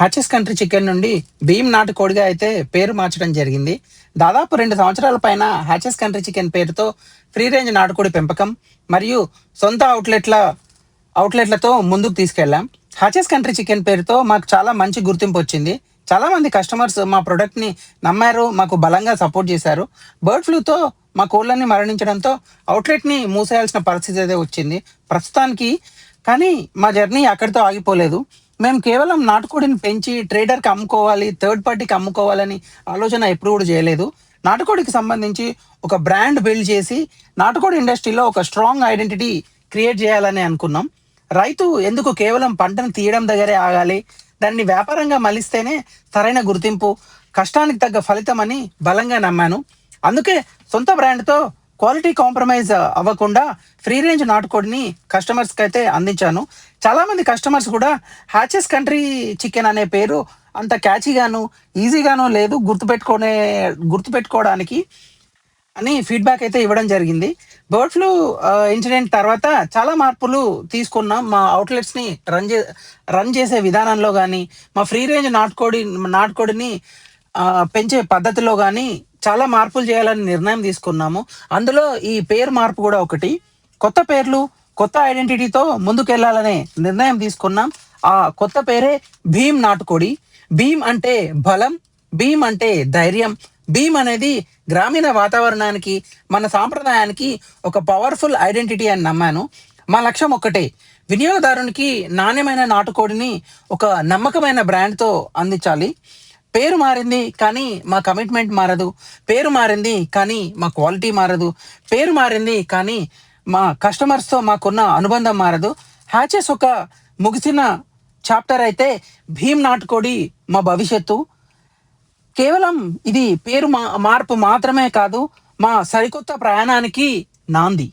Hatches country chicken నుండి భీమ్ నాటుకోడిగా అయితే పేరు మార్చడం జరిగింది. దాదాపు 2 సంవత్సరాల పైన హ్యాచెస్ కంట్రీ చికెన్ పేరుతో ఫ్రీ రేంజ్ నాటుకోడి పెంపకం మరియు సొంత అవుట్లెట్లతో ముందుకు తీసుకెళ్ళాం. హ్యాచెస్ కంట్రీ చికెన్ పేరుతో మాకు చాలా మంచి గుర్తింపు వచ్చింది. చాలామంది కస్టమర్స్ మా ప్రొడక్ట్‌ని నమ్మారు. మాకు బలంగా సపోర్ట్ చేశారు. బర్డ్ ఫ్లూతో మా కోళ్ళన్నీ మరణించడంతో అవుట్లెట్‌ని మూసేయాల్సిన పరిస్థితి అయితే వచ్చింది ప్రస్తుతానికి. కానీ మా జర్నీ అక్కడితో ఆగిపోలేదు. మేము కేవలం నాటుకోడిని పెంచి ట్రేడర్‌కి అమ్ముకోవాలి, థర్డ్ పార్టీకి అమ్ముకోవాలని ఆలోచన ఎప్పుడు కూడా చేయలేదు. నాటుకోడికి సంబంధించి ఒక బ్రాండ్ బిల్డ్ చేసి, నాటుకోడి ఇండస్ట్రీలో ఒక స్ట్రాంగ్ ఐడెంటిటీ క్రియేట్ చేయాలని అనుకున్నాం. రైతు ఎందుకు కేవలం పంటను తీయడం దగ్గరే ఆగాలి, దాన్ని వ్యాపారంగా మలిస్తేనే సరైన గుర్తింపు, కష్టానికి తగ్గ ఫలితం అని బలంగా నమ్మాను. అందుకే సొంత బ్రాండ్‌తో క్వాలిటీ కాంప్రమైజ్ అవ్వకుండా ఫ్రీ రేంజ్ నాటుకోడిని కస్టమర్స్‌కి అయితే అందించాను. చాలామంది కస్టమర్స్ కూడా హ్యాచెస్ కంట్రీ చికెన్ అనే పేరు అంత క్యాచీగాను, ఈజీగాను లేదు గుర్తుపెట్టుకోవడానికి అని ఫీడ్‌బ్యాక్ అయితే ఇవ్వడం జరిగింది. బర్డ్ ఫ్లూ ఇన్సిడెంట్ తర్వాత చాలా మార్పులు తీసుకున్నాం. మా అవుట్‌లెట్స్‌ని రన్ చేసే విధానంలో గానీ, మా ఫ్రీ రేంజ్ నాటుకోడిని పెంచే పద్ధతిలో గానీ చాలా మార్పులు చేయాలని నిర్ణయం తీసుకున్నాము. అందులో ఈ పేరు మార్పు కూడా ఒకటి. కొత్త పేర్లు, కొత్త ఐడెంటిటీతో ముందుకెళ్ళాలనే నిర్ణయం తీసుకున్నాం. ఆ కొత్త పేరే భీమ్ నాటుకోడి. భీమ్ అంటే బలం, భీమ్ అంటే ధైర్యం. భీమ్ అనేది గ్రామీణ వాతావరణానికి, మన సాంప్రదాయానికి ఒక పవర్‌ఫుల్ ఐడెంటిటీ అని నమ్మాను. మా లక్ష్యం ఒక్కటే, వినియోగదారునికి నాణ్యమైన నాటుకోడిని ఒక నమ్మకమైన బ్రాండ్‌తో అందించాలి. పేరు మారింది కానీ మా కమిట్మెంట్ మారదు. పేరు మారింది కానీ మా క్వాలిటీ మారదు. పేరు మారింది కానీ మా కస్టమర్స్‌తో మాకున్న అనుబంధం మారదు. హ్యాచెస్ ఒక ముగిసిన చాప్టర్ అయితే భీమ్ నాటుకోడి మా భవిష్యత్తు. కేవలం ఇది పేరు మార్పు మాత్రమే కాదు, మా సరికొత్త ప్రయాణానికి నాంది.